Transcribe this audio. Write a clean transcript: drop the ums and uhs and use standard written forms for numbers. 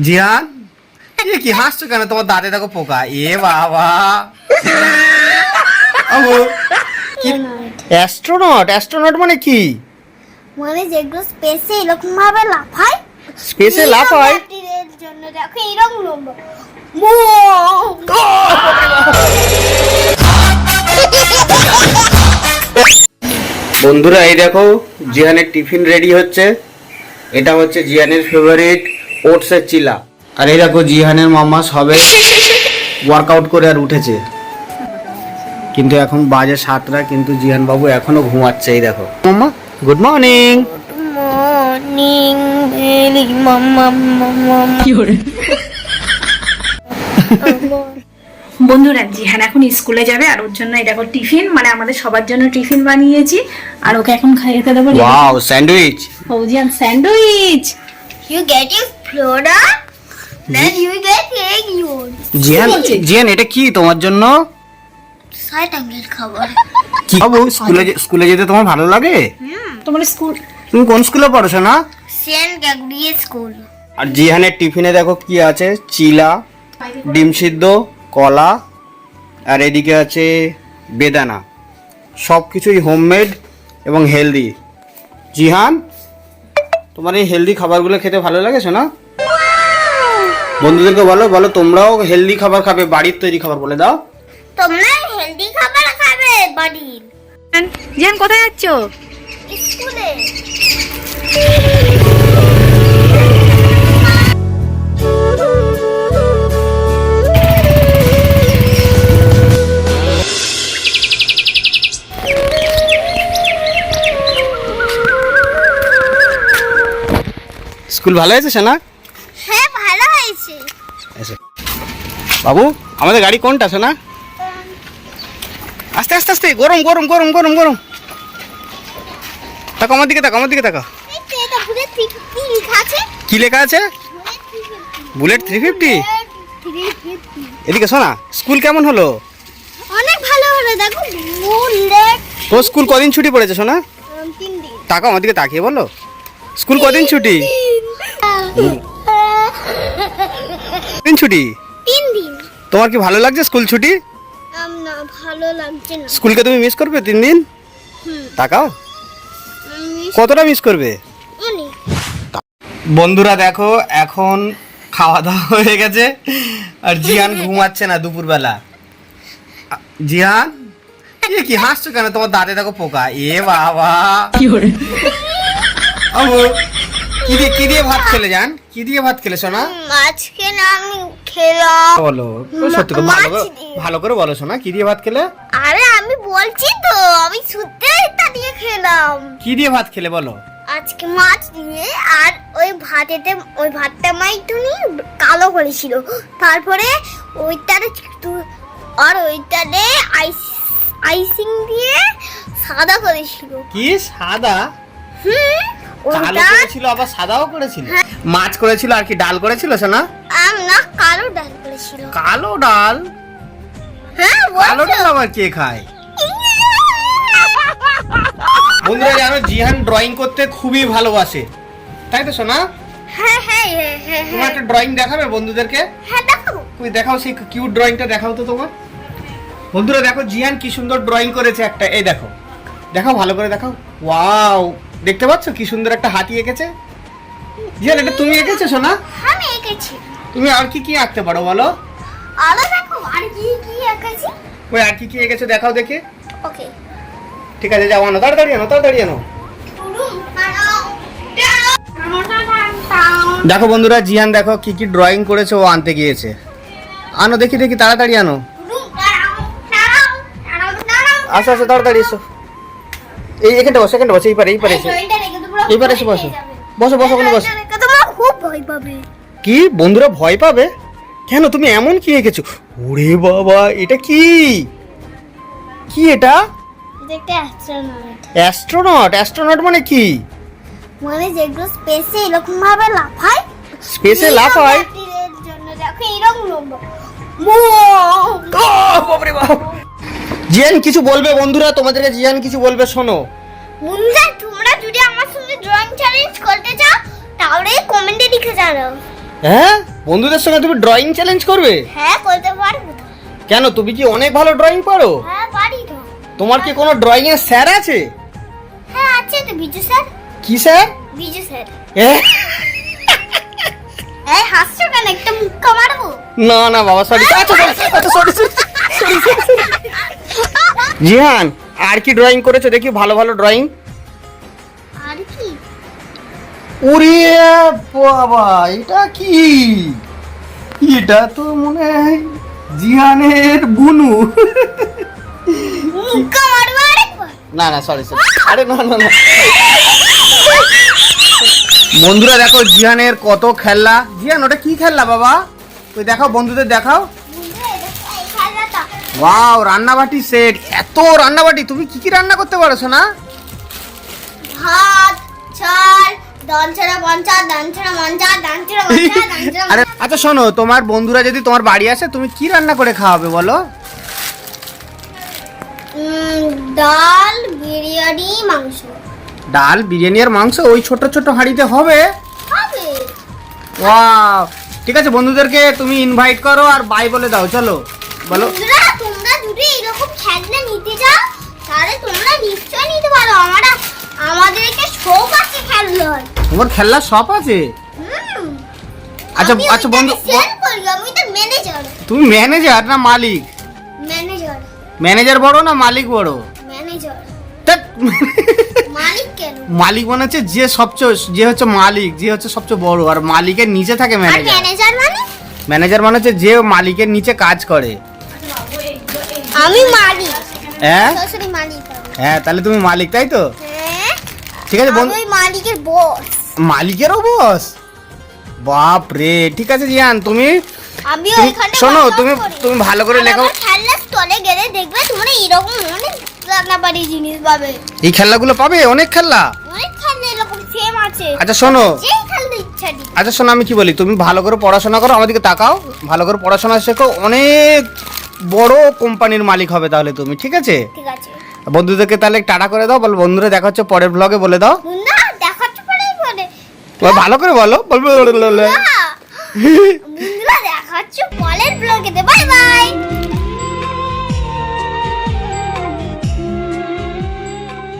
জিয়ান, এ কি হাসছো কেন? তোমার দাঁতে দেখো পোকা। এ বাবা, অ্যাস্ট্রোনট। অ্যাস্ট্রোনট মানে কি? মানে যেগুলো স্পেসে এরকম ভাবে লাফায়, স্পেসে লাফায়? এর জন্য দেখো এরকম লম্বা। বন্ধুরা এই দেখো, জিয়ানের টিফিন রেডি হচ্ছে। এটা হচ্ছে জিয়ানের ফেভারিট ওটসের চিলা। আর এই দেখো জিহানের মাম্মা সবে ওয়ার্কআউট করে আর উঠেছে, কিন্তু এখন বাজে 7টা, কিন্তু জিহান বাবু এখনো ঘুমাচ্ছে। এই দেখো মাম্মা, গুড মর্নিং। মর্নিং বেলি মাম্মা মাম্মা। বন্ধুরা জিহান এখন স্কুলে যাবে, আর ওর জন্য এটা টিফিন, মানে আমাদের সবার জন্য টিফিন বানিয়েছি, আর ওকে এখন খাইয়ে দেবো। Wow, sandwich. ও Jihan sandwich. You get your Flora, then you get egg yolk. Jihan, Jihan এটা কি তোমার জন্য? শয়তানের খাবার। কি বাবু, স্কুলে যেতে তোমার ভালো লাগে? তোমার স্কুল, তুমি কোন স্কুলে পড়ছো না? Saint Gabriel school. আর জিহানের টিফিনে দেখো কি আছে, চিলা, ডিম সিদ্ধ, কলা, আর এদিকে আছে বেদানা। সব কিছুই হোমমেড এবং হেলদি। জিহান, তোমার এই হেলদি খাবারগুলো খেতে ভালো লাগেছে না? বন্ধুদেরকে বলো, বলো তোমরাও হেলদি খাবার খাবে, বাড়ির তৈরি খাবার বলে দাও। তোমরা হেলদি খাবার খাবে বাড়ির। জিহান কোথায় যাচ্ছ? স্কুলে। স্কুল ভালো হয়েছে সোনা? হ্যাঁ ভালো হয়েছে। বাবু, আমাদের গাড়ি কোনটা সোনা? আস্তে আস্তে আস্তে, গরম গরম গরম গরম গরম। তাকো আমার দিকে, তাকো আমার দিকে তাকো। এই তো এটা বুলেট 350 লেখা আছে। কি লেখা আছে? বুলেট 350। 350। এদিকে শোনা, স্কুল কেমন হলো? অনেক ভালো হলো, দেখো বুলেট। তো স্কুল কদিন ছুটি পড়েছে সোনা? 3 দিন। তাকো আমার দিকে তাকিয়ে বলো, স্কুল কদিন ছুটি? 3 ছুটি। 3 দিন। তোমার কি ভালো লাগছে স্কুল ছুটি? না ভালো লাগছে না। স্কুলকে তুমি মিস করবে 3 দিন? তাকাও, কতটা মিস করবে? অনেক। বন্ধুরা দেখো, এখন খাওয়া দাওয়া হয়ে গেছে, আর জিয়ান ঘুমাচ্ছে না দুপুরবেলা। জিয়ান, এ কি হাসছো কেন? তোমার দাঁতে দেখো পোকা। এ বাবা, কি দিয়ে ভাত খেলে জান? কি দিয়ে ভাত খেলে সোনা? আজকে না আমি খেলাম। বলো সত্যি করে, ভালো করে বলো সোনা, কি দিয়ে ভাত খেলে? আরে আমি বলছি তো, আমি শুদ্ধ এটা দিয়ে খেলাম। কি দিয়ে ভাত খেলে বলো? আজকে মাছ দিয়ে, আর ওই ভাতটা মা একটুনি কালো করেছিল, তারপরে ওইটাতে আইসিং দিয়ে সাদা করেছিল। কি সাদা? কালো ওইটা করেছিল আবার সাদাও করেছিল? মাছ করেছিল আর কি ডাল করেছিল সোনা? না, কালো ডাল করেছিল। কালো ডাল? হ্যাঁ কালো ডাল আবার কে খায়? বন্ধুরা জানো, জিহান ড্রয়িং করতে খুবই ভালোবাসে, তাই তো সোনা? হ্যাঁ হ্যাঁ হ্যাঁ তুমি একটা ড্রয়িং দেখাবে বন্ধুদেরকে? হ্যাঁ দেখো। তুমি দেখাও, সেই কিউট ড্রয়িংটা দেখাও তো তোমার। বন্ধুরা দেখো, জিহান কি সুন্দর ড্রয়িং করেছে একটা। এই দেখো, দেখাও ভালো করে দেখাও। ওয়াও, দেখতে পাচ্ছ কি সুন্দর একটা হাতি এঁকেছে? জিহান, এটা তুমি এঁকেছো সোনা? আমি এঁকেছি। তুমি আর কি কি আঁকতে পারো বলো? আলো দেখো, আর কি কি এঁকেছি। ওই আর কি কি এঁকেছো দেখাও দেখে। ওকে, ঠিক আছে, যাও আনো, তাড়াতাড়ি আনো, তাড়াতাড়ি আনো। দেখো বন্ধুরা, জিহান দেখো কি কি ড্রয়িং করেছে, ও আনতে গিয়েছে। আনো দেখি দেখি, তাড়াতাড়ি আনো। আসো আসো, তাড়াতাড়ি এসো। এখানটা বসো, এখানটা বসো, এইপারে এসো, এইপারে এসে বসো, বসো বসো, ওখানে বসো। খুব ভয় পাবে। কি বন্ধুরা ভয় পাবে কেন? তুমি এমন কি এঁকেছো? ওরে বাবা, এটা কি? কি এটা? দেখতে অ্যাস্ট্রোনট। অ্যাস্ট্রোনট? অ্যাস্ট্রোনট মানে কি? মানে যেগুলো স্পেসে এরকম ভাবে লাফায়, স্পেসে লাফায়? এর জন্য দেখো এরকম লম্বা। বাপরে বাপ! জিয়ান কিছু বলবে বন্ধুরা, তোমাদেরকে জিয়ান কিছু বলবে, শোনো। বন্ধুরা তোমরা যদি আমার সঙ্গে ড্রয়িং চ্যালেঞ্জ করতে চাও, তাহলে কমেন্টে লিখে জানাও। হ্যাঁ, বন্ধুদের সঙ্গে তুমি ড্রয়িং চ্যালেঞ্জ করবে? হ্যাঁ করতে পারবো তো। কেন, তুমি কি অনেক ভালো ড্রয়িং পারো? হ্যাঁ পারি তো। তোমার কি কোনো ড্রয়িং এর স্যার আছে? হ্যাঁ আছে তো, বিজু স্যার। কি স্যার? বিজু স্যার। হ্যাঁ? এই হাসছো কেন, একটা মুক্কা মারবো? না না বাবা, সরি। সরি। জিহান, আর কি ড্রয়িং করেছো দেখি, ভালো ভালো ড্রয়িং। আর কি? ওরে বাবা, এটা কি? এটা তো মনে হয় জিহানের বুনু। মুক্কা মারবো আরেকবার? না না, সরি। আরে না না না। বন্ধুরা দেখো জিহানের কত খেলনা। জিহান, ওটা কি খেলনা বাবা? ওই দেখাও, বন্ধুদের দেখাও। এই খেলাটা। ওয়াও, রান্নাবাটি সেট। এত রান্নাবাটি, তুমি কি কি রান্না করতে পারো সোনা? ভাত, চাল, ডাল ছাড়া পঞ্চা, ডাল ছাড়া মঞ্চা, ডাল ছাড়া মঞ্চা, ডাল ছাড়া আরে আচ্ছা শোনো, তোমার বন্ধুরা যদি তোমার বাড়ি আসে, তুমি কি রান্না করে খাওয়াবে বলো? ডাল, বিরিয়ানি, মাংস। ডাল, বিরিয়ানি আর মাংস ওই ছোট ছোট হাঁড়িতে হবে? হবে। ওয়াও, ঠিক আছে, বন্ধুদেরকে তুমি ইনভাইট করো আর বাই বলে দাও, চলো বলো। বন্ধুরা, তোমরা যদি এরকম খেলনা নিতে চাও তাহলে তোমরা নিশ্চয় নিতে পারো। আমাদেরকে শোক আছে খেলনার। তোমার খেলনা শপ আছে? আচ্ছা আচ্ছা বন্ধু, সেল করি, আমি তো ম্যানেজার। তুমি ম্যানেজার না মালিক? ম্যানেজার। ম্যানেজার বড় না মালিক বড়? ম্যানেজার। ধ্যাৎ। মালিক কেন? মালিক মানে হচ্ছে যে হচ্ছে মালিক, যে হচ্ছে সবচেয়ে বড়, আর মালিকের নিচে থাকে আর ম্যানেজার। ম্যানেজার মানে? ম্যানেজার মানে হচ্ছে যে মালিকের নিচে কাজ করে। আমি মালিক। হ্যাঁ সরাসরি মালিক আমি। হ্যাঁ, তাহলে তুমি মালিক, তাই তো? হ্যাঁ, ঠিক আছে আমি বন্ধু, ওই মালিকের বস। মালিকেরও বস? বাপ রে, ঠিক আছে জিয়ান, তুমি আমি তুমি- ওইখানে শোনো, বসবাস তুমি করি। তুমি ভালো করে আর লেখো। আমার খেলনার স্টলে গেলে দেখবে তোমরা এরকম অনেক রান্নাবাড়ি জিনিস পাবে। এই খেলনাগুলো পাবে, অনেক খেলনা। অনেক খেলনা এরকম সেম আছে। আচ্ছা শোনো, যেই খেলনা ইচ্ছা দিবে। আচ্ছা শোনো, আমি কি বলি, তুমি ভালো করে পড়াশোনা করো, আমাদেরকে তাকাও, ভালো করে পড়াশোনা শেখো, অনেক বড় কোম্পানির মালিক হবে তাহলে তুমি, ঠিক আছে? ঠিক আছে বন্ধুদেরকে তাহলে টাটা করে দাও, বলো বন্ধুরা দেখা হচ্ছে পরের ব্লগে, বলে দাও। না, দেখাচ্ছ পরেই বলে। ভালো করে বলো। বন্ধুরা দেখাচ্ছ পরের ব্লগেতে। Bye bye.